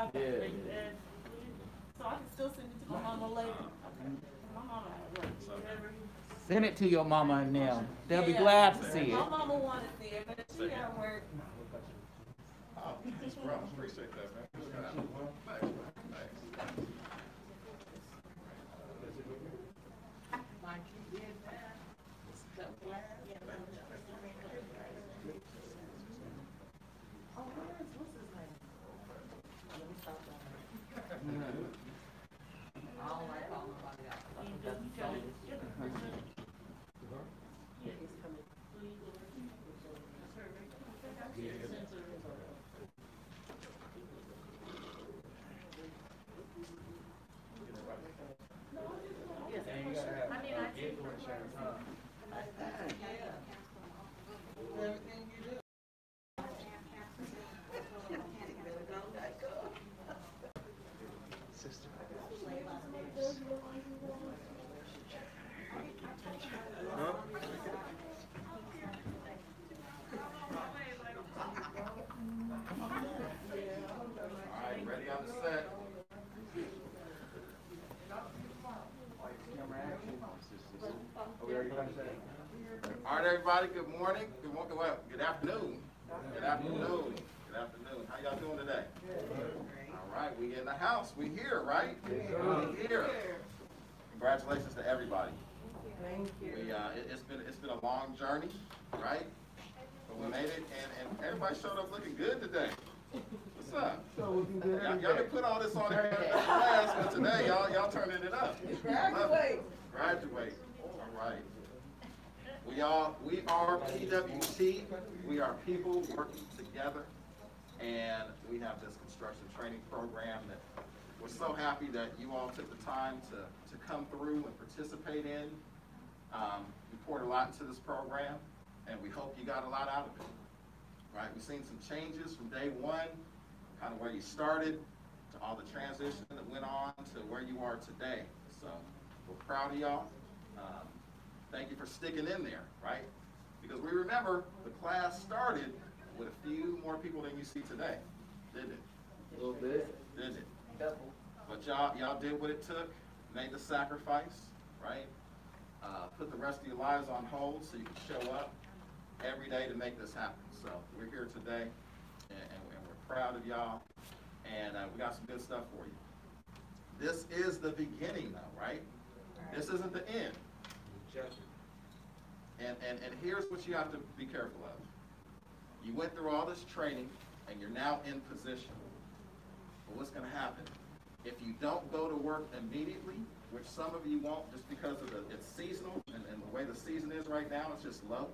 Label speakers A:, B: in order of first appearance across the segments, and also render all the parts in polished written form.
A: Okay.
B: Yeah.
A: So I can still send it to my mama later. Okay. My mama at work.
B: Send it to your mama and them. They'll be
A: Yeah.
B: glad to see it.
A: My mama wanted to see it, but she at work.
C: Oh, thanks, bro. Appreciate that, man. Thanks, man. Thanks. All right, everybody, good morning. Well, good afternoon. Good afternoon. Good afternoon. How y'all doing today? All right, we in the house. We here, right? We here. Congratulations to everybody.
A: Thank you.
C: It's been a long journey, right? But we made it, and everybody showed up looking good today. What's up? Y'all didn't put all this on there in the class, but today y'all turning it up.
A: Graduate.
C: Graduate. All right. We are PWT. We are people working together, and we have this construction training program that we're so happy that you all took the time to come through and participate in. We poured a lot into this program, and we hope you got a lot out of it. Right? We've seen some changes from day one, kind of where you started, to all the transition that went on to where you are today. So we're proud of y'all. Thank you for sticking in there, right? Because we remember the class started with a few more people than you see today, didn't it?
B: A little bit.
C: Didn't it? But y'all did what it took, made the sacrifice, right? Put the rest of your lives on hold so you can show up every day to make this happen. So we're here today, and we're proud of y'all, and we got some good stuff for you. This is the beginning, though, right? This isn't the end. And here's what you have to be careful of. You went through all this training, and you're now in position. But what's going to happen? If you don't go to work immediately, which some of you won't just because of it's seasonal, and the way the season is right now, it's just low.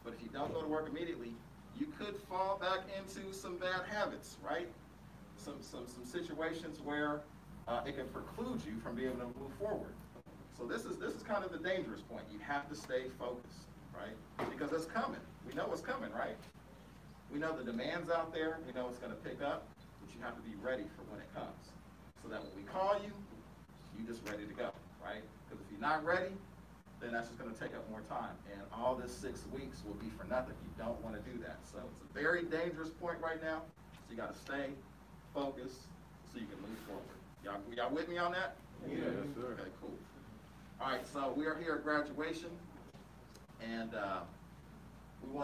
C: But if you don't go to work immediately, you could fall back into some bad habits, right? Some situations where it can preclude you from being able to move forward. So this is kind of the dangerous point. You have to stay focused, right? Because it's coming. We know what's coming, right? We know the demand's out there. We know it's going to pick up, but you have to be ready for when it comes. So that when we call you, you're just ready to go, right? Because if you're not ready, then that's just going to take up more time. And all this 6 weeks will be for nothing. You don't want to do that. So it's a very dangerous point right now. So you got to stay focused so you can move forward. Y'all with me on that?
D: Yeah, yes, sir.
C: Okay, cool. All right, so we are here at graduation, and we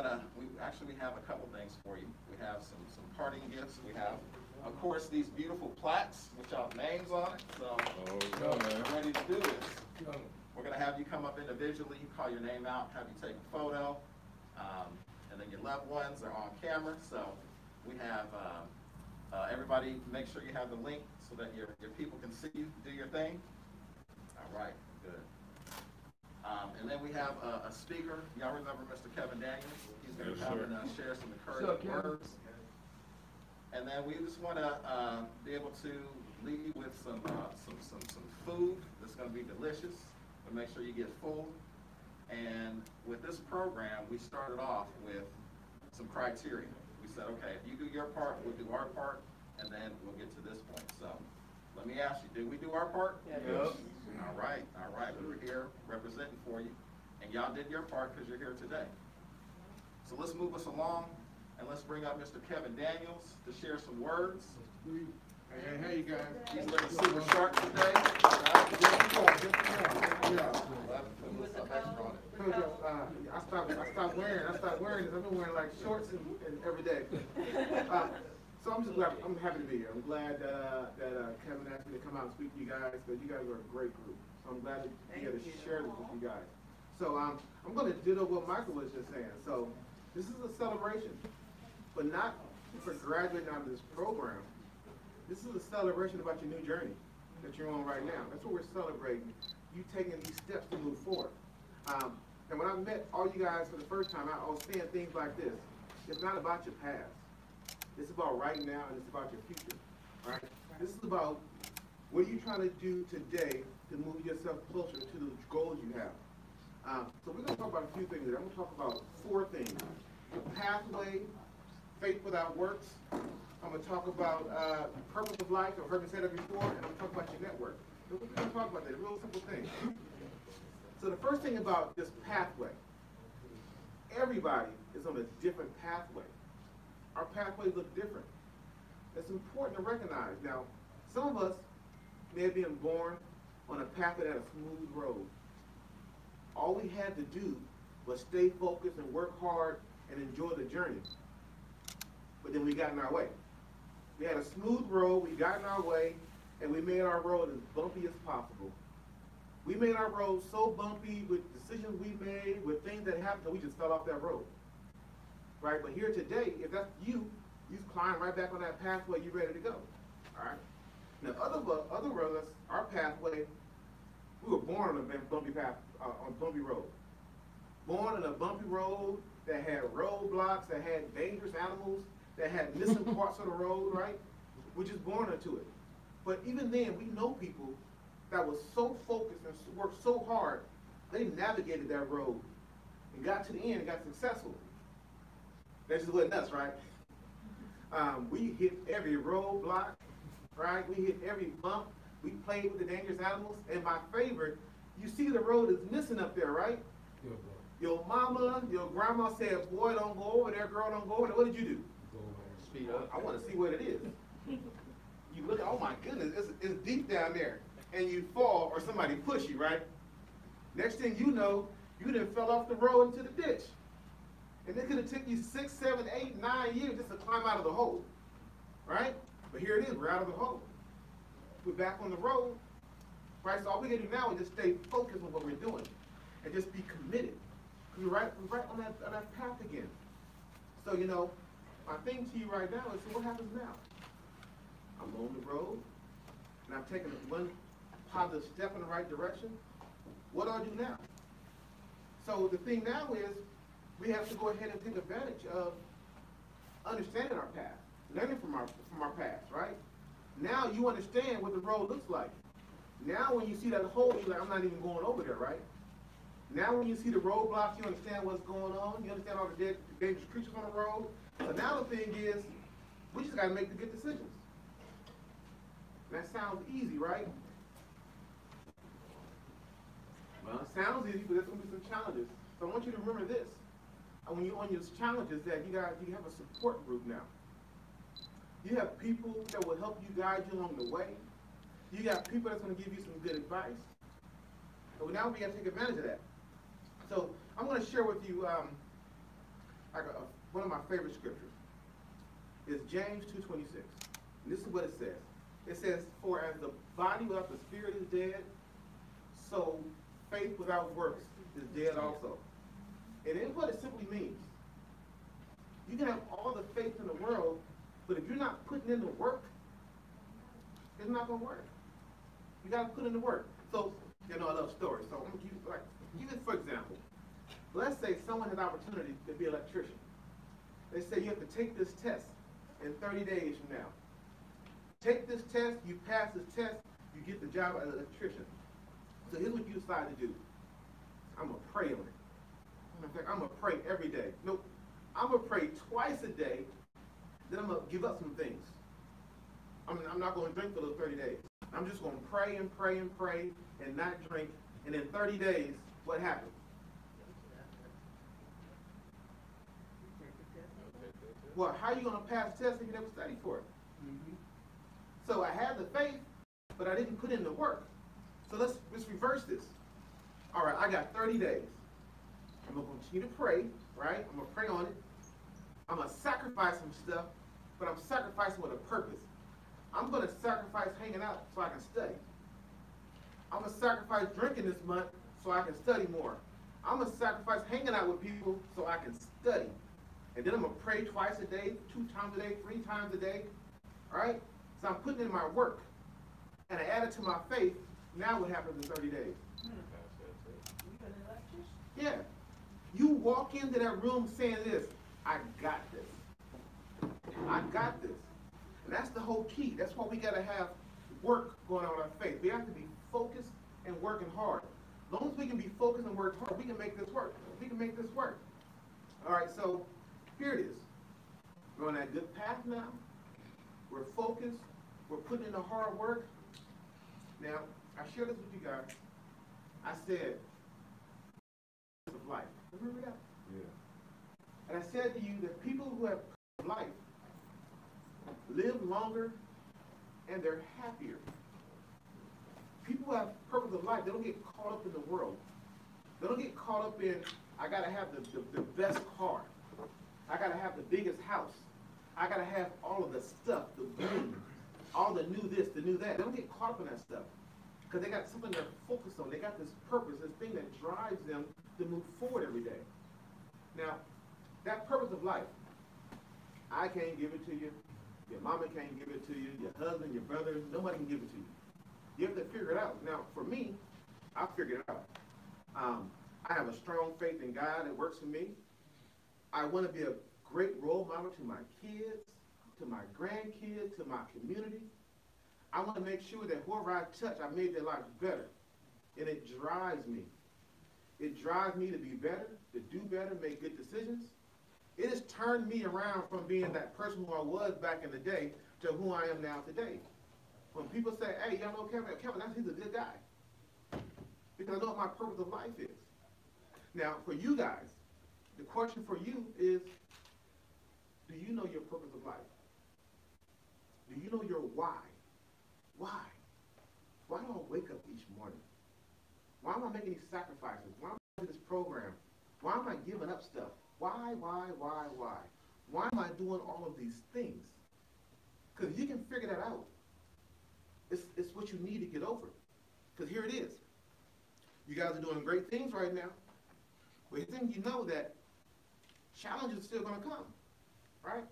C: have a couple things for you. We have some parting gifts. We have, of course, these beautiful plaques with y'all's names on it. So we're ready to do this. We're going to have you come up individually, call your name out, have you take a photo, and then your loved ones are on camera. So we have everybody make sure you have the link so that your people can see you do your thing. All right, good. And then we have a speaker. Y'all remember Mr. Kevin Daniels? He's going to come and share some encouraging words. And then we just want to be able to leave you with some food that's going to be delicious, but make sure you get full. And with this program, we started off with some criteria. We said, okay, if you do your part, we'll do our part, and then we'll get to this point. So let me ask you, did we do our part?
D: Yes.
C: All right. We were here representing for you, and y'all did your part because you're here today. So let's move us along, and let's bring up Mr. Kevin Daniels to share some words.
D: Hey, you guys.
C: He's looking super sharp today.
D: I stopped wearing this. I've been wearing like shorts and every day. So I'm just glad. I'm happy to be here. I'm glad that Kevin asked me to come out and speak to you guys, because you guys are a great group. So I'm glad to be able to share this with you guys. So I'm going to ditto what Michael was just saying. So this is a celebration, but not for graduating out of this program. This is a celebration about your new journey that you're on right now. That's what we're celebrating. You taking these steps to move forward. And when I met all you guys for the first time, I was saying things like this. It's not about your past. It's about right now, and it's about your future. Right? This is about what are you trying to do today to move yourself closer to the goals you have. So we're going to talk about a few things. I'm going to talk about 4 things. The pathway, faith without works. I'm going to talk about purpose of life. I've heard me say that before, and I'm going to talk about your network. So we're going to talk about that, a real simple thing. So the first thing about this pathway, everybody is on a different pathway. Our pathways look different. It's important to recognize. Now, some of us may have been born on a path that had a smooth road. All we had to do was stay focused and work hard and enjoy the journey. But then we got in our way. We had a smooth road, we got in our way, and we made our road as bumpy as possible. We made our road so bumpy with decisions we made, with things that happened, that we just fell off that road. Right? But here today, if that's you, you climb right back on that pathway, you're ready to go. All right? Now, other of us, our pathway, we were born on a bumpy path, on a bumpy road. Born on a bumpy road that had roadblocks, that had dangerous animals, that had missing parts of the road, right? We're just born into it. But even then, we know people that was so focused and worked so hard, they navigated that road and got to the end and got successful. That just wasn't us, right? We hit every roadblock, right? We hit every bump. We played with the dangerous animals. And my favorite, you see the road is missing up there, right? Yeah, your mama, your grandma said, boy, don't go over there, girl, don't go over there. What did you do?
C: Speed up.
D: I want to see what it is. You look, oh my goodness, it's deep down there. And you fall or somebody push you, right? Next thing you know, you done fell off the road into the ditch. And it could have taken you 6, 7, 8, 9 years just to climb out of the hole, right? But here it is, we're out of the hole. We're back on the road, right? So all we gotta do now is just stay focused on what we're doing and just be committed. We're right on that path again. So, you know, my thing to you right now is, so what happens now? I'm on the road, and I've taken one positive step in the right direction. What do I do now? So the thing now is, we have to go ahead and take advantage of understanding our path, learning from our past, right? Now you understand what the road looks like. Now when you see that hole, you're like, I'm not even going over there, right? Now when you see the roadblocks, you understand what's going on. You understand all the dangerous creatures on the road. So now the thing is, we just got to make the good decisions. That sounds easy, right? Well, it sounds easy, but there's going to be some challenges. So I want you to remember this. When you're on your challenges, that you have a support group now. You have people that will help you, guide you along the way. You got people that's going to give you some good advice. So now we got to take advantage of that. So I'm going to share with you one of my favorite scriptures. It's James 2:26. And this is what it says. It says, for as the body without the spirit is dead, so faith without works is dead also. And then what it simply means. You can have all the faith in the world, but if you're not putting in the work, it's not going to work. You got to put in the work. So, you know, I love stories. So I'm going to give you, like, even for example, let's say someone has an opportunity to be an electrician. They say you have to take this test in 30 days from now. Take this test, you pass this test, you get the job as an electrician. So here's what you decide to do. I'm going to pray on it. In fact, I'm going to pray every day. Nope. I'm going to pray twice a day, then I'm going to give up some things. I'm not going to drink for those 30 days. I'm just going to pray and pray and pray and not drink. And in 30 days, what happens? Well, how are you going to pass the test if you never studied for it? So I had the faith, but I didn't put in the work. So let's reverse this. All right, I got 30 days. I'm going to continue to pray, right? I'm going to pray on it. I'm going to sacrifice some stuff, but I'm sacrificing with a purpose. I'm going to sacrifice hanging out so I can study. I'm going to sacrifice drinking this month so I can study more. I'm going to sacrifice hanging out with people so I can study. And then I'm going to pray twice a day, 2 times a day, 3 times a day. All right? So I'm putting in my work. And I add it to my faith. Now what happens in 30 days? Yeah. You walk into that room saying this, I got this. I got this. And that's the whole key. That's why we got to have work going on in our faith. We have to be focused and working hard. As long as we can be focused and work hard, we can make this work. We can make this work. All right, so here it is. We're on that good path now. We're focused. We're putting in the hard work. Now, I shared this with you guys. I said, of life. Remember that? Yeah. And I said to you that people who have life live longer and they're happier. People who have purpose of life, they don't get caught up in the world. They don't get caught up in, I got to have the best car. I got to have the biggest house. I got to have all of the stuff, the bling, all the new this, the new that. They don't get caught up in that stuff because they got something they're focused on. They got this purpose, this thing that drives them to move forward every day. Now, that purpose of life, I can't give it to you. Your mama can't give it to you. Your husband, your brother, nobody can give it to you. You have to figure it out. Now, for me, I figured it out. I have a strong faith in God that works for me. I want to be a great role model to my kids, to my grandkids, to my community. I want to make sure that whoever I touch, I made their lives better. And it drives me. It drives me to be better, to do better, make good decisions. It has turned me around from being that person who I was back in the day to who I am now today. When people say, hey, y'all know Kevin, he's a good guy. Because I know what my purpose of life is. Now, for you guys, the question for you is, do you know your purpose of life? Do you know your why? Why? Why do I wake up each morning? Why am I making these sacrifices? Why am I doing this program? Why am I giving up stuff? Why? Why am I doing all of these things? Because you can figure that out. It's what you need to get over. Because here it is. You guys are doing great things right now. But then you know that challenges are still going to come. Right?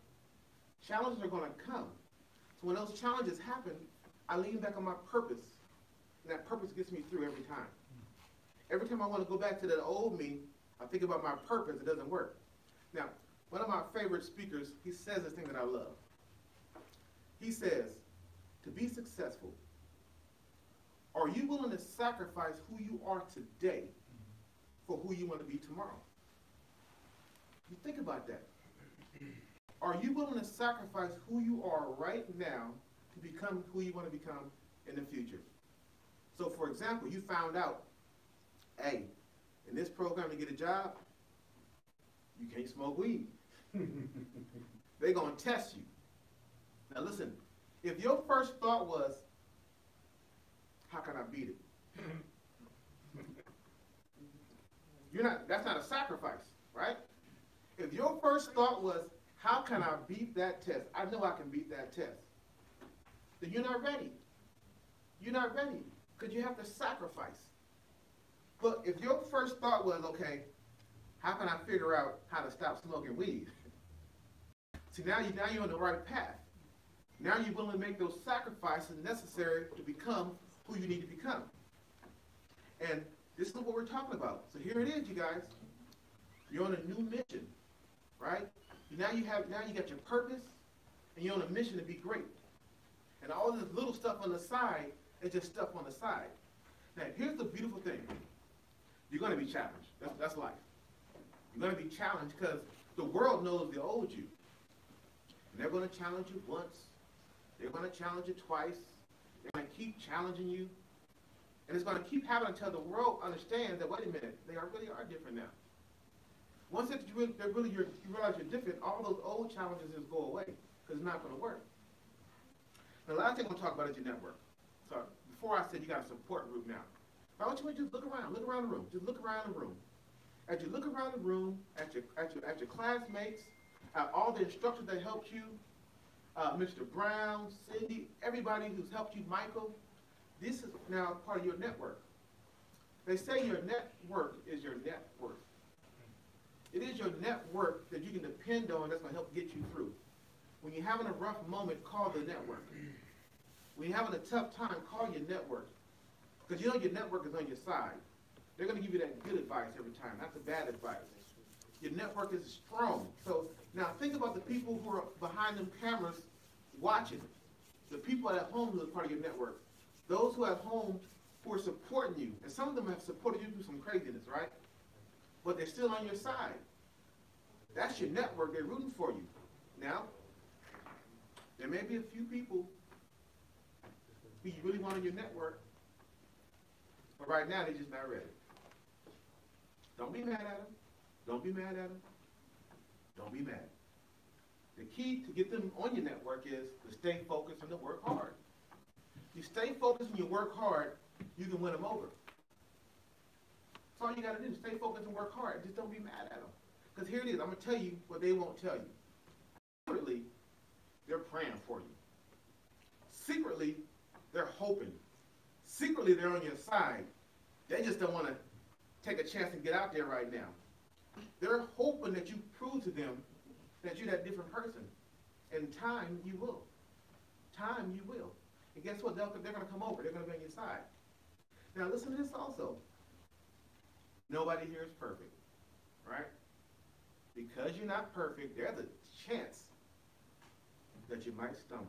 D: Challenges are going to come. So when those challenges happen, I lean back on my purpose. And that purpose gets me through every time. Every time I want to go back to that old me, I think about my purpose. It doesn't work. Now, one of my favorite speakers, he says this thing that I love. He says, to be successful, are you willing to sacrifice who you are today for who you want to be tomorrow? You think about that. Are you willing to sacrifice who you are right now to become who you want to become in the future? So, for example, you found out, hey, in this program to get a job, you can't smoke weed. They're going to test you. Now listen, if your first thought was, how can I beat it? That's not a sacrifice, right? If your first thought was, how can I beat that test? I know I can beat that test. Then you're not ready. You're not ready because you have to sacrifice. But if your first thought was, okay, how can I figure out how to stop smoking weed? See, now you're on the right path. Now you're willing to make those sacrifices necessary to become who you need to become. And this is what we're talking about. So here it is, you guys. You're on a new mission, right? Now you got your purpose, and you're on a mission to be great. And all this little stuff on the side is just stuff on the side. Now, here's the beautiful thing. You're going to be challenged. That's life. You're going to be challenged because the world knows the old you. And they're going to challenge you once. They're going to challenge you twice. They're going to keep challenging you. And it's going to keep happening until the world understands that, wait a minute, they really are different now. Once you realize you're different, all those old challenges just go away because it's not going to work. The last thing I'm going to talk about is your network. So before I said you got a support group now. But I want you to just look around the room. Just look around the room. As you look around the room, at your classmates, at all the instructors that helped you, Mr. Brown, Cindy, everybody who's helped you, Michael, this is now part of your network. They say your network is your net worth. It is your network that you can depend on that's going to help get you through. When you're having a rough moment, call the network. When you're having a tough time, call your network. Because you know your network is on your side. They're going to give you that good advice every time, not the bad advice. Your network is strong. So now think about the people who are behind them cameras watching. The people at home who are part of your network. Those who are at home who are supporting you. And some of them have supported you through some craziness, right? But they're still on your side. That's your network. They're rooting for you. Now, there may be a few people who you really want on your network, but right now they're just not ready. Don't be mad at them. Don't be mad at them. Don't be mad. The key to get them on your network is to stay focused and to work hard. You stay focused and you work hard, you can win them over. That's all you got to do. Stay focused and work hard. Just don't be mad at them. Because here it is. I'm going to tell you what they won't tell you. Secretly, they're praying for you. Secretly, they're hoping. Secretly, they're on your side. They just don't want to take a chance and get out there right now. They're hoping that you prove to them that you're that different person. In time, you will. Time, you will. And guess what? They're going to come over. They're going to be on your side. Now, listen to this also. Nobody here is perfect, right? Because you're not perfect, there's a chance that you might stumble.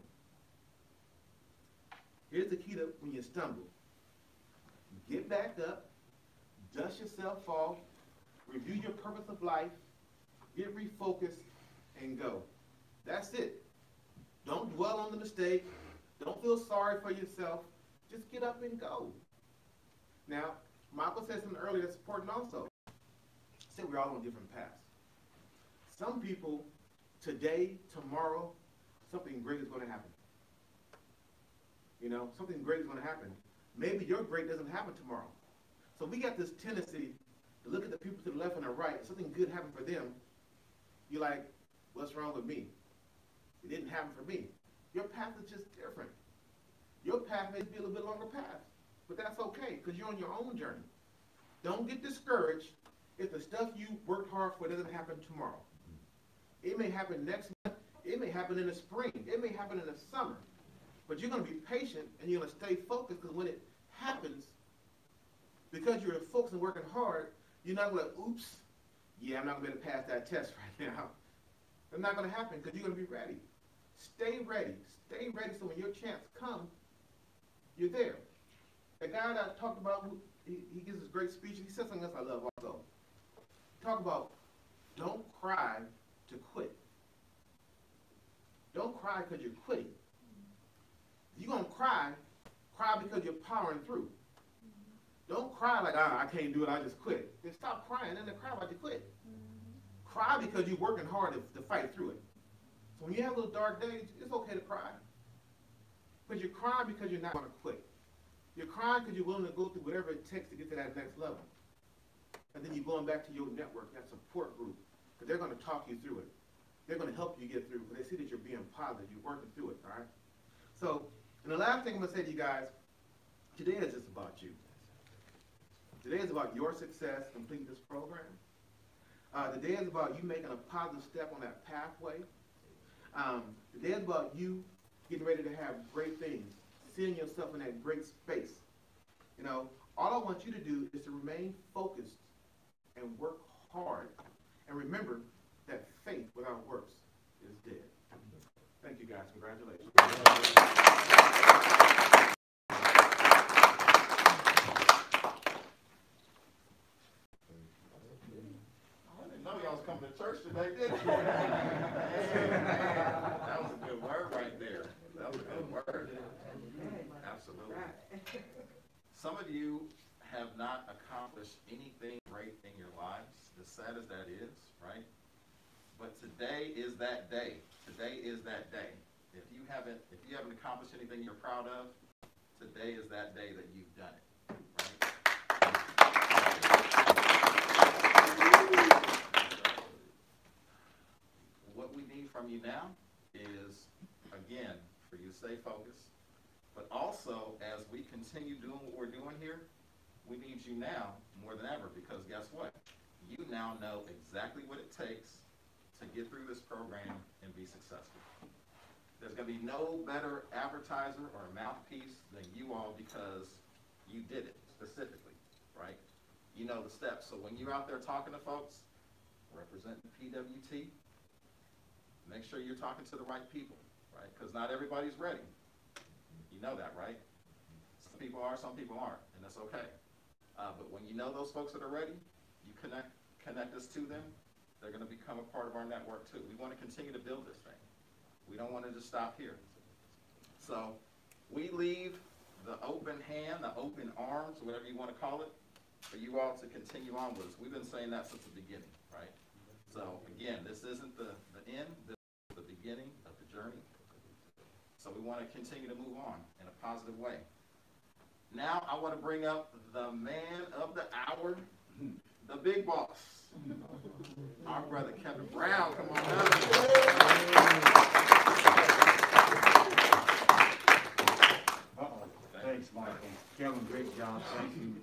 D: Here's the key to when you stumble. Get back up, dust yourself off, review your purpose of life, get refocused, and go. That's it. Don't dwell on the mistake. Don't feel sorry for yourself. Just get up and go. Now, Michael said something earlier that's important also. He said we're all on different paths. Some people, today, tomorrow, something great is going to happen. You know, something great is going to happen. Maybe your great doesn't happen tomorrow. So we got this tendency to look at the people to the left and the right. Something good happened for them. You're like, what's wrong with me? It didn't happen for me. Your path is just different. Your path may be a little bit longer path. But that's okay, because you're on your own journey. Don't get discouraged if the stuff you worked hard for doesn't happen tomorrow. It may happen next month. It may happen in the spring. It may happen in the summer. But you're going to be patient, and you're going to stay focused, because when it happens, because you're focused and working hard, you're not going to, oops, yeah, I'm not going to be able to pass that test right now. It's not going to happen, because you're going to be ready. Stay ready. Stay ready so when your chance comes, you're there. The guy that I talked about, he gives this great speech. He said something else I love also. Talk about don't cry to quit. Don't cry because you're quitting. If you're going to cry because you're powering through. Don't cry like, I can't do it, I just quit. Then stop crying and then cry like you quit. Cry because you're working hard to fight through it. So when you have little dark days, it's okay to cry. But you're crying because you're not going to quit. You're crying because you're willing to go through whatever it takes to get to that next level. And then you're going back to your network, that support group, because they're going to talk you through it. They're going to help you get through, because they see that you're being positive, you're working through it, all right? So, and the last thing I'm going to say to you guys, today is just about you. Today is about your success completing this program. Today is about you making a positive step on that pathway. Today is about you getting ready to have great things, seeing yourself in that great space. You know, all I want you to do is to remain focused and work hard. And remember that faith without works is dead. Thank you guys. Congratulations.
C: I didn't know y'all was coming to church today, did you? That was a good word right there. That was a good word. Absolutely. Some of you have not accomplished anything great in your lives, as sad as that is, right? But today is that day. Today is that day. If you haven't accomplished anything you're proud of, today is that day that you've done it. What we need from you now is, again, for you to stay focused, but also as we continue doing what we're doing here, we need you now more than ever, because guess what? You now know exactly what it takes to get through this program and be successful. There's going to be no better advertiser or mouthpiece than you all, because you did it specifically, right? You know the steps. So when you're out there talking to folks, representing PWT, make sure you're talking to the right people, right? Because not everybody's ready. You know that, right? Some people are, some people aren't, and that's okay. But when you know those folks that are ready, you connect us to them, they're going to become a part of our network too. We want to continue to build this thing. We don't want to just stop here. So we leave the open hand, the open arms, whatever you want to call it, for you all to continue on with us. We've been saying that since the beginning, right? So again, this isn't the end, this is the beginning of the journey. So we want to continue to move on in a positive way. Now I want to bring up the man of the hour, the big boss, our brother Kevin Brown. Come on up.
E: Thanks, Michael. Kevin, great job. Thank you.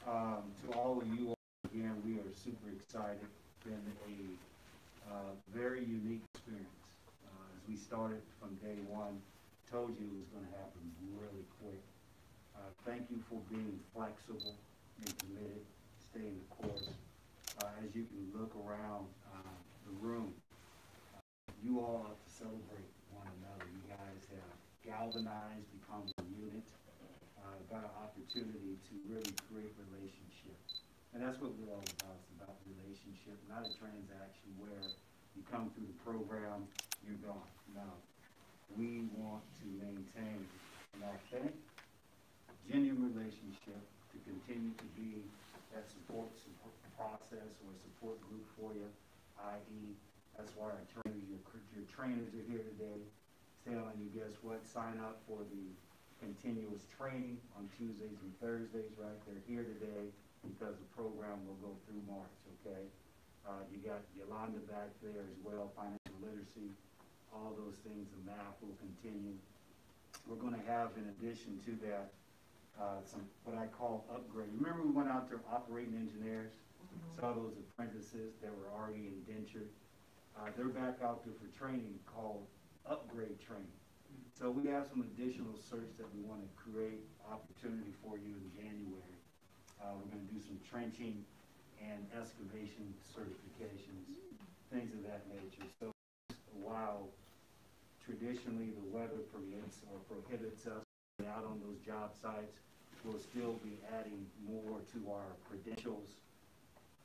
E: To all of you, again, we are super excited. Been a very unique experience. As we started from day one, told you it was going to happen really quick. Thank you for being flexible and committed, staying the course. As you can look around the room, you all have to celebrate one another. You guys have galvanized, become a unit, got an opportunity to really create relationship. And that's what we're all about. It's about relationship, not a transaction where you come through the program, you're gone. No, we want to maintain an authentic, genuine relationship to continue to be that support process or support group for you, i.e., that's why our trainers, your trainers are here today, telling you, guess what, sign up for the continuous training on Tuesdays and Thursdays, right? They're here today because the program will go through March, okay? You got Yolanda back there as well, financial literacy, all those things, the math will continue. We're going to have, in addition to that, some what I call upgrade. Remember we went out there operating engineers, saw those apprentices that were already indentured. They're back out there for training called upgrade training. So we have some additional search that we want to create opportunity for you in January. We're going to do some trenching and excavation certifications, things of that nature. So while traditionally the weather permits or prohibits us out on those job sites, we'll still be adding more to our credentials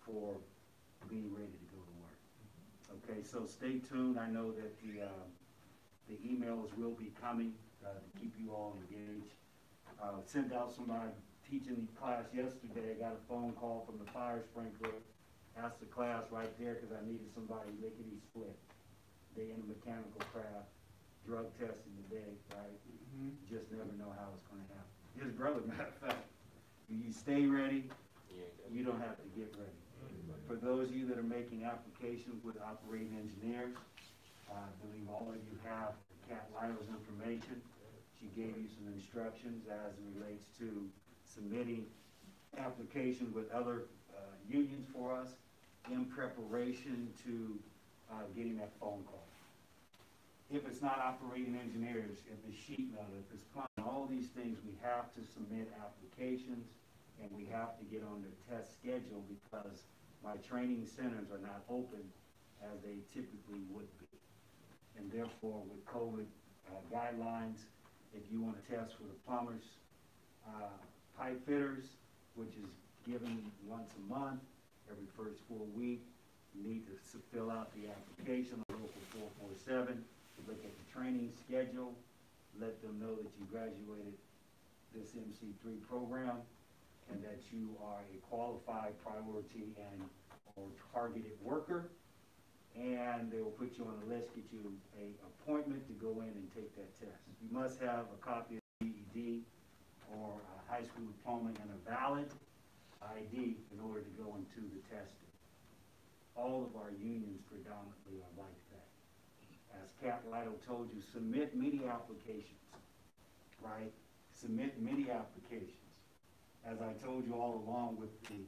E: for being ready to go to work. Okay, so stay tuned. I know that the emails will be coming to keep you all engaged. Sent out somebody teaching class yesterday. I got a phone call from the fire sprinkler. Asked the class right there because I needed somebody lickety split. They in the mechanical craft, drug testing today, right? Just never know how it's going to happen. His brother, matter of fact, you stay ready, you don't have to get ready. For those of you that are making applications with operating engineers, I believe all of you have Kat Lyle's information. She gave you some instructions as it relates to submitting applications with other unions for us in preparation to getting that phone call. If it's not operating engineers, if it's sheet metal, if it's plumbing, all these things, we have to submit applications and we have to get on the test schedule because my training centers are not open as they typically would be. And therefore, with COVID guidelines, if you want to test for the plumbers, pipe fitters, which is given once a month, every first full week, you need to fill out the application on Local 447, look at the training schedule, let them know that you graduated this MC3 program and that you are a qualified priority and or targeted worker, and they will put you on a list, get you an appointment to go in and take that test. You must have a copy of the GED or a high school diploma and a valid ID in order to go into the testing. All of our unions predominantly are like that. As Cat Lido told you, submit many applications, right? Submit many applications. As I told you all along with the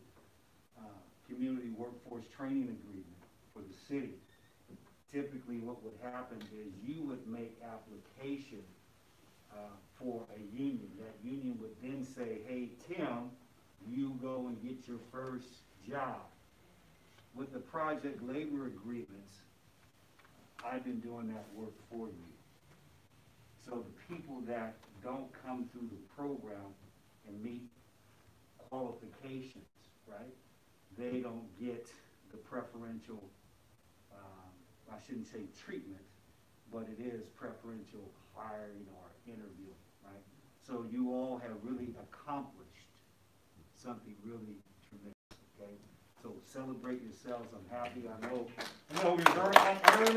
E: community workforce training agreement for the city, typically what would happen is you would make application for a union. That union would then say, hey, Tim, you go and get your first job. With the project labor agreements, I've been doing that work for you. So the people that don't come through the program and meet qualifications, right, they don't get the preferential, I shouldn't say treatment, but it is preferential hiring or interviewing, right? So you all have really accomplished something really tremendous, okay? So celebrate yourselves. I'm happy. I know we were up early.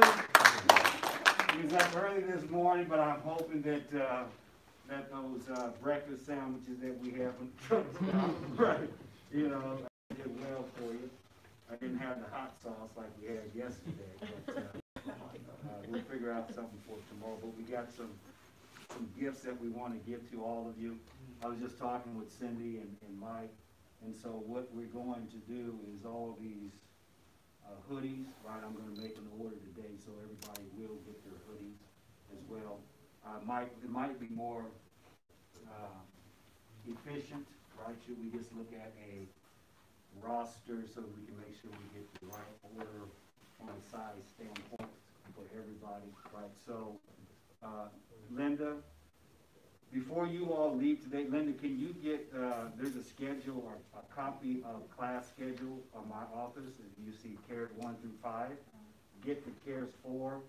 E: We was up early this morning, but I'm hoping that that those breakfast sandwiches that we have from the truck stop, right, you know, did well for you. I didn't have the hot sauce like we had yesterday, but we'll figure out something for tomorrow. But we got some gifts that we want to give to all of you. I was just talking with Cindy and Mike, and so what we're going to do is all these hoodies, right? I'm going to make an order today, so everybody will get their hoodies as well. It might be more efficient, right? Should we just look at a roster so we can make sure we get the right order from a size standpoint for everybody, right? So, Linda, before you all leave today, Linda, can you get, there's a schedule or a copy of class schedule on my office, and you see CARES 1 through 5. Get the CARES 4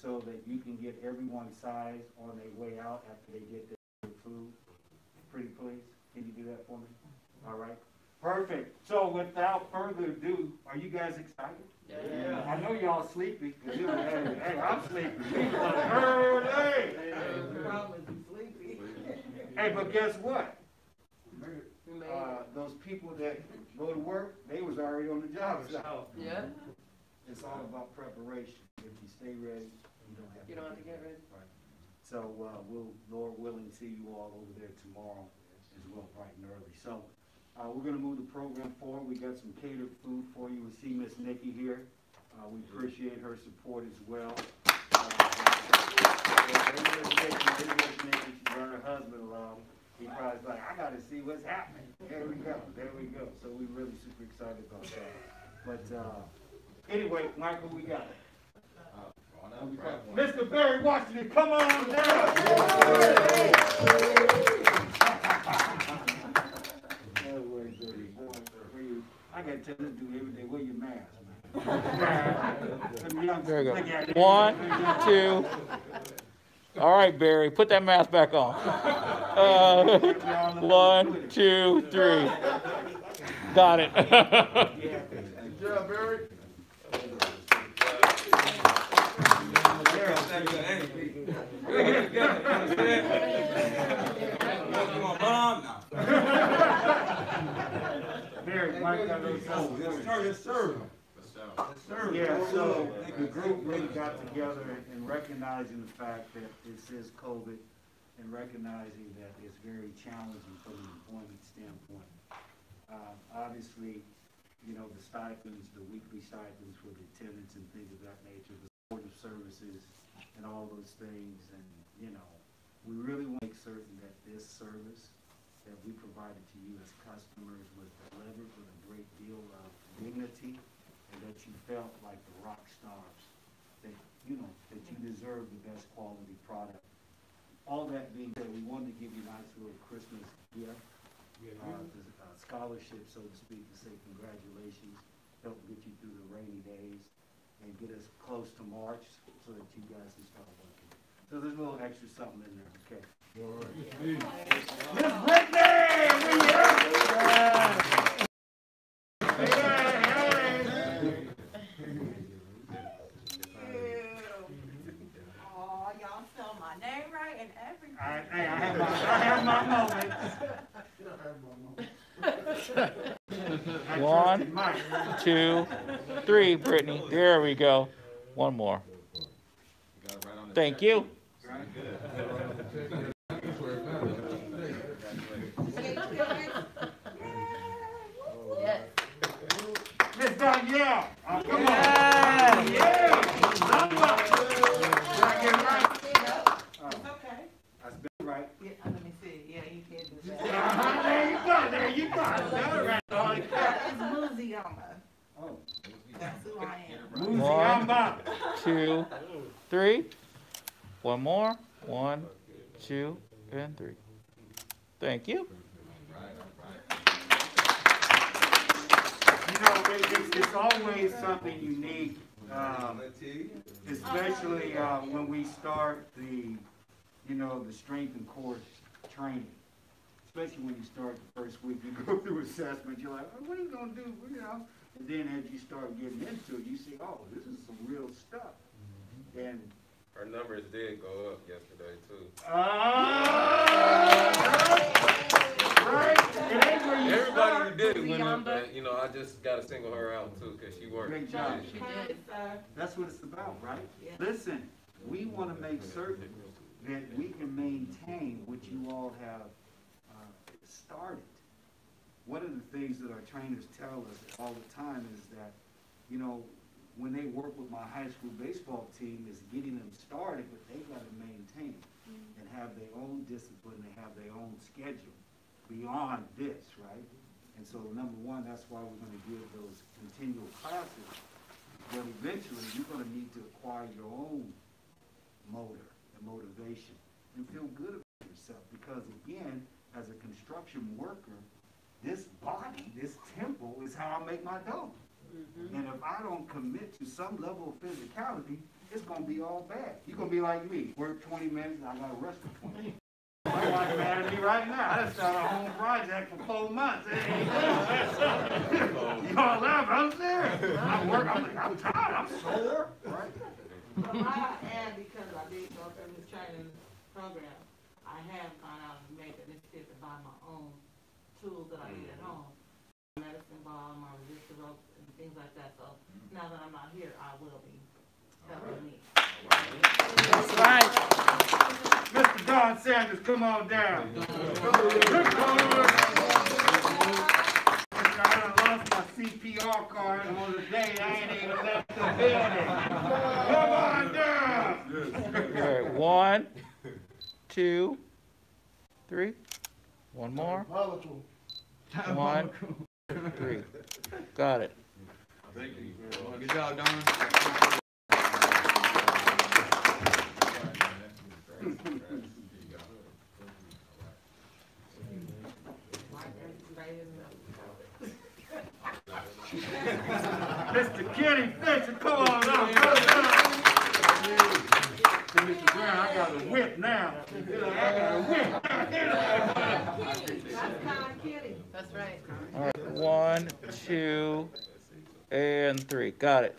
E: so that you can get everyone's size on their way out after they get their food. Pretty please, can you do that for me? All right. Perfect. So without further ado, are you guys excited? Yeah. I know y'all sleepy. Hey, I'm sleepy. Early. Hey, but guess what? Those people that go to work, they was already on the job site.
F: Yeah.
E: It's all about preparation. If you stay ready, you don't have to get ready. Right. So we'll, Lord willing, see you all over there tomorrow as well, bright and early. So we're going to move the program forward. We got some catered food for you. We see Miss Nikki here. We appreciate her support as well. She brought her husband along. He probably was like, I got to see what's happening. There we go. There we go. So we're really super excited about that. But anyway, Michael, we got it. Mr. Barry Washington, come on down. I got to tell this dude every day, wear your mask.
B: There we go. 1, 2. All right, Barry, put that mask back on. 1, 2, 3. Got it.
D: Good job, Barry.
E: Barry, Mike got those
F: Yes, sir.
E: Yeah, so the group really got together and recognizing the fact that this is COVID and recognizing that it's very challenging from an employment standpoint. Obviously, you know, the stipends, the weekly stipends for the attendance and things of that nature, the supportive services and all those things. And, you know, we really want to make certain that this service that we provided to you as customers was delivered with a great deal of dignity, and that you felt like the rock stars, that, you know, that you deserve the best quality product. All that being said, we wanted to give you a nice little Christmas gift, scholarship, so to speak, to say congratulations, help get you through the rainy days, and get us close to March so that you guys can start working. So there's a little extra something in there, okay? All right. Miss Brittany! I have my moments. I
B: One,
E: trusted Mike.
B: 2, 3, Brittany. There we go. One more.
C: You got it right on the
B: Thank
C: check.
B: you.
C: Right, good.
A: Yes.
E: Miss Danielle. Oh, come on.
B: Yes.
E: Yeah. Number. Did I get it right? Oh,
A: It's okay.
E: I spelled it right.
A: Yeah, let me see. Yeah, you can't do that.
E: There you go. There you go. I spelled it right.
A: It's Muziama.
E: Oh.
A: That's who I am.
E: Muziamba.
B: 2, 3. One more. 1, 2, and 3. Thank you.
E: You know, it's always something unique, especially when we start the strength and core training. Especially when you start the first week, you go through assessment, you're like, oh, what are you going to do, And then as you start getting into it, you see, oh, this is some real stuff. And
F: Our numbers did go up yesterday too.
E: right? It ain't where you
F: Everybody
E: start.
F: who did it went up, but I just got to single her out too because she worked.
E: Great job.
A: She did, sir.
E: That's what it's about, right?
A: Yeah.
E: Listen, we want to make certain that we can maintain what you all have started. One of the things that our trainers tell us all the time is that, when they work with my high school baseball team, is getting them started, but they got to maintain and have their own discipline, they have their own schedule beyond this, right? And so, number one, that's why we're going to give those continual classes. But eventually, you're going to need to acquire your own motor and motivation and feel good about yourself. Because again, as a construction worker, this body, this temple is how I make my dough. And if I don't commit to some level of physicality, it's going to be all bad. You're going to be like me. Work 20 minutes, I got to rest for 20. My wife's mad at me right now. I just started a home project for 4 months. You all laugh, I'm serious. I'm tired, I'm sore. Right?
A: Well, I am, because I did go through this training program, I have gone out and made the initiative to buy my own tools that I need at home. Medicine ball, my resistor ropes, and things like that. So now that I'm not here, I will be helping me.
B: That's right.
E: Mr. Don Sanders, come on down. I lost my CPR card on the day I ain't even left the building. Come on down.
B: All right. 1, 2, 3. One more. 1, 3. Got it.
F: Thank you. Good job, Don.
E: Mr. Kenny Fisher, come on down. Mr. Brown, I got a whip now. I got a whip.
A: That's right.
B: All right. 1, 2, and 3. Got it.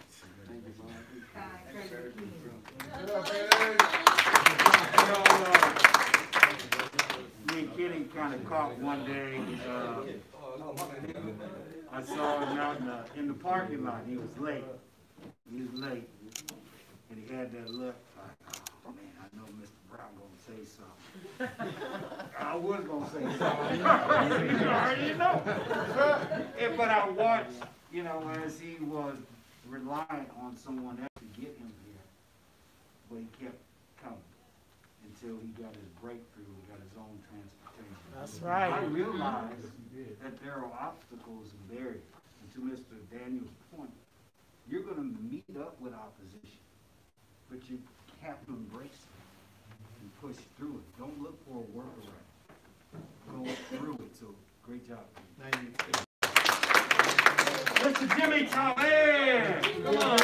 E: Me and Kenny kind of caught one day. I saw him out in the parking lot. He was late. And he had that look like, oh man, I know Mr. Brown gonna say something. I was gonna say something. You already know. But I watched, as he was relying on someone else to get him here. But he kept coming until he got his breakthrough and got his own transportation.
B: That's right.
E: I realized that there are obstacles and barriers. And to Mr. Daniel's point, you're going to meet up with opposition, but you have to embrace it and push through it. Don't look for a workaround. Go through it. So, great job. Thank you. Mr. Jimmy Chavez! Come on,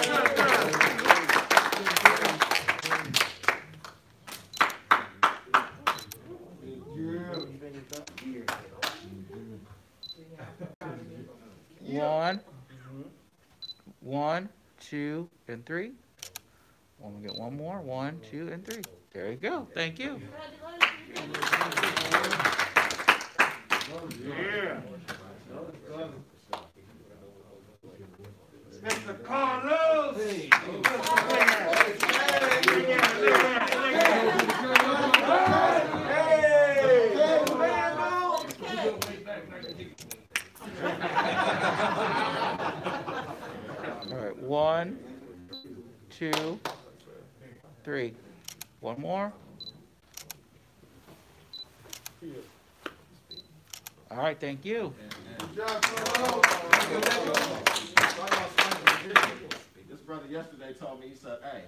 B: One, 2, and 3. We get one more. 1, 2, and 3. There you go. Thank you.
A: Congratulations.
B: 2, 3. One more. All right, thank you.
C: This brother yesterday told me, he said, hey,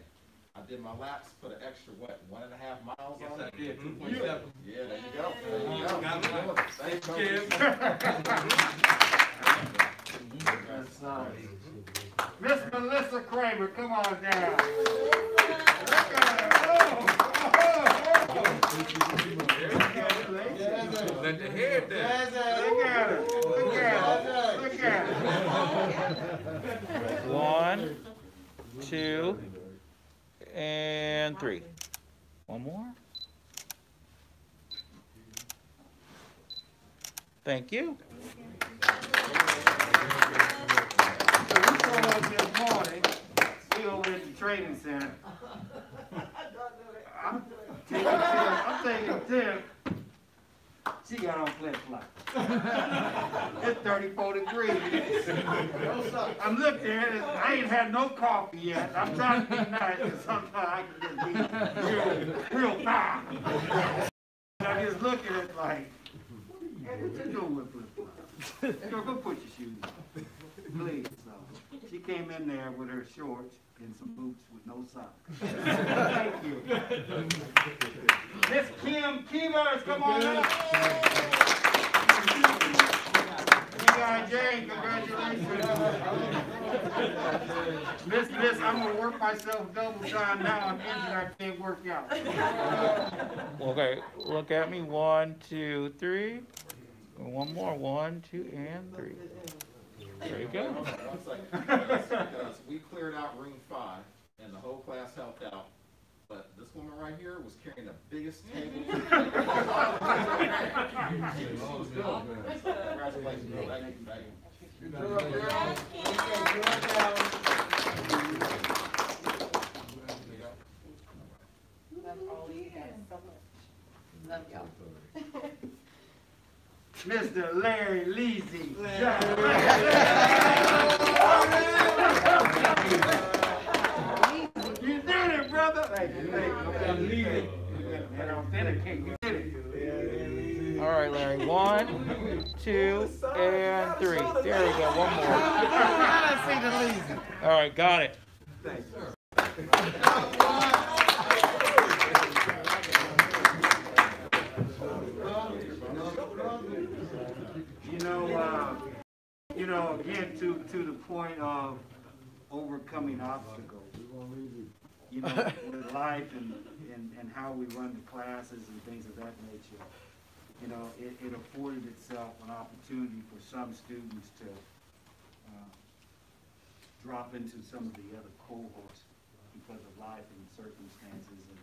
C: I did my laps, put an extra, what, 1.5 miles on it?
F: Yeah, 2.7.
C: Yeah, there you go. There you go. Thank you.
E: Miss Melissa Kramer, come on down.
F: Let the head down.
E: Look at her. Look at her. Look at her.
B: 1, 2, and 3. One more. Thank you.
E: So we come up this morning, we over at the training center. I'm taking Tim. She got on flip-flops. It's 34 degrees. I'm looking at it. I ain't had no coffee yet. I'm trying to be nice because sometimes I can just be real fine. I'm just looking at it like, hey, what you doing with flip-flops? Go put your shoes on. Please. So she came in there with her shorts and some boots with no socks. Thank you. Miss Kim Keevers, come on up. Jane, congratulations. Miss, I'm gonna work myself double time now. I'm injured, I can't work out.
B: Okay, look at me. 1, 2, 3. One more. 1, 2, and 3. There you go.
C: 1 second. Because we cleared out room 5, and the whole class helped out. But this woman right here was carrying the biggest table. Congratulations, bro. Thank you. Thank you.
E: Mr. Larry Leasy. You did it, brother. Thank you. And authenticate. You did it.
B: All right, Larry. 1, 2, and 3. There we go. One more. All right, got it.
E: Thank you. Again, to the point of overcoming obstacles. With life and how we run the classes and things of that nature. It afforded itself an opportunity for some students to drop into some of the other cohorts because of life and circumstances. And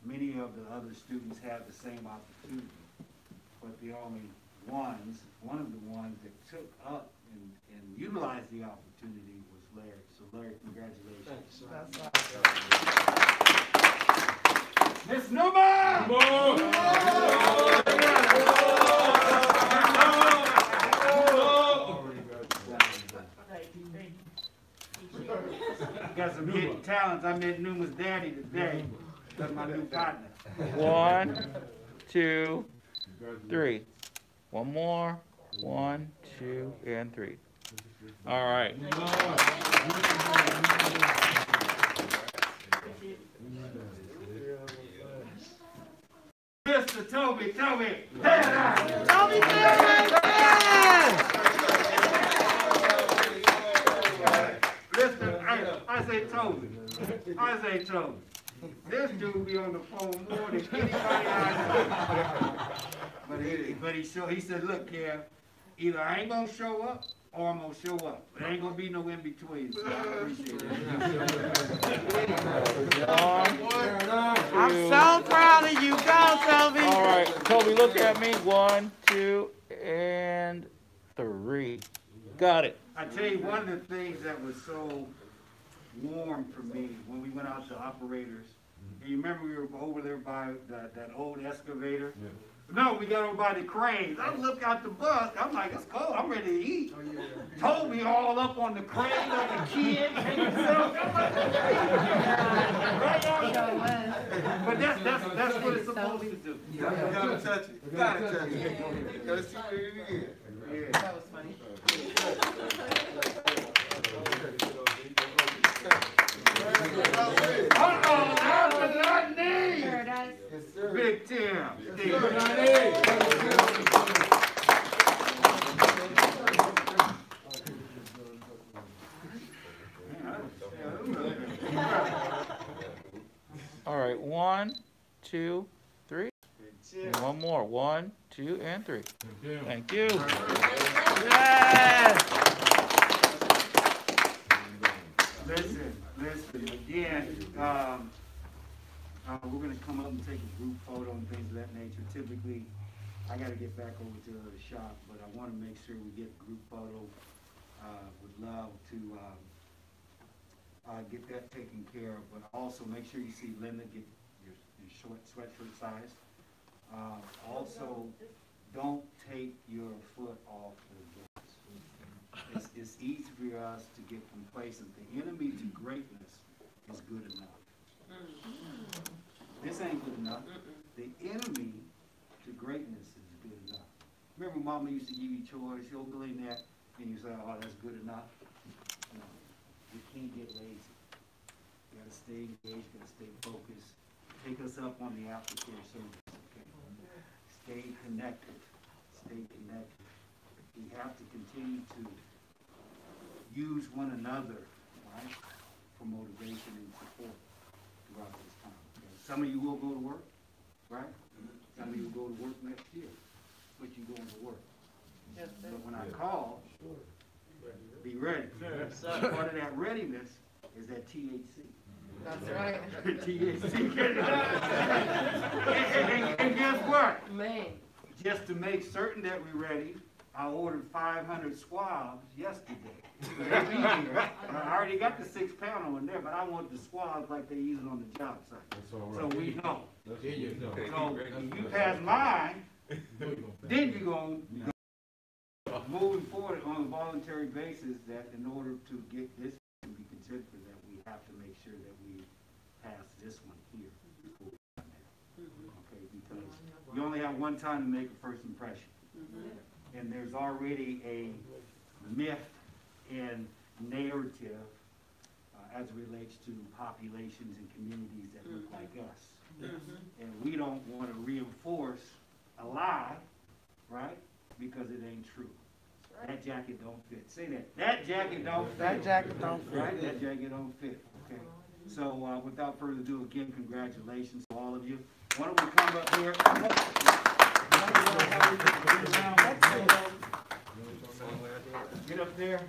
E: many of the other students had the same opportunity, but one of the ones that took up and utilized the opportunity was Larry. So Larry, congratulations. Miss Newman! Got some hidden talents. I met Newman's daddy today. That's my new partner.
B: 1, 2, 3. One more. 1, 2, and 3. All right.
E: Mr. Toby. Listen, I say Toby. This dude be on the phone more than anybody I know. But he said, look, Kev, either I ain't gonna show up or I'm gonna show up. There ain't gonna be no in between. So I appreciate it.
G: I'm so proud of you. Go, Toby.
B: All right, Toby, look at me. 1, 2, and 3. Got it.
E: I tell you, one of the things that was so warm for me when we went out to operators You remember we were over there by that old excavator? Yeah. No, we got over by the cranes. I look out the bus. I'm like, it's cold. I'm ready to eat. Oh, yeah. Toby all up on the crane like a kid, hanging himself. I'm like, right on. But that's what it's supposed to do.
D: You gotta touch it. You gotta touch it. You gotta see what it is. Yeah. That was funny.
E: Big Tim.
B: All right, 1, 2, 3. And one more. 1, 2, and 3. Thank you. Yes.
E: Listen. Again, we're going to come up and take a group photo and things of that nature. Typically, I got to get back over to the shop, but I want to make sure we get a group photo. Would love to get that taken care of, but also make sure you see Linda, get your short sweatshirt size. Also, don't take your foot off the gas. It's easy for us to get complacent. The enemy to greatness is good enough. This ain't good enough. The enemy to greatness is good enough. Remember Mama used to give you chores, you'll glean that, and you say, oh, that's good enough. No, you can't get lazy. You gotta stay engaged, you gotta stay focused. Take us up on the aftercare service, okay? Stay connected. Stay connected. We have to continue to use one another, right, for motivation and support throughout this time. Okay? Some of you will go to work, right? Some of you will go to work next year, but you're going to work. Yes, but when I call, be ready. Part of that readiness is that THC.
G: That's right.
E: THC. and guess what?
G: Man.
E: Just to make certain that we're ready, I ordered 500 swabs yesterday. They be here. I already got the 6-pound on there, but I want the swabs like they use it on the job site. That's all right. So we know. So if you pass mine, then you're going to moving forward on a voluntary basis that in order to get this to be considered for that, we have to make sure that we pass this one here before we come there. Okay, because you only have one time to make a first impression. And there's already a myth and narrative as it relates to populations and communities that look like us. And we don't want to reinforce a lie, right? Because it ain't true. That jacket don't fit. Say that. That jacket don't fit.
G: That jacket don't fit.
E: Right? That jacket don't fit. Okay. So without further ado, again, congratulations to all of you. Why don't we come up here? Get up there.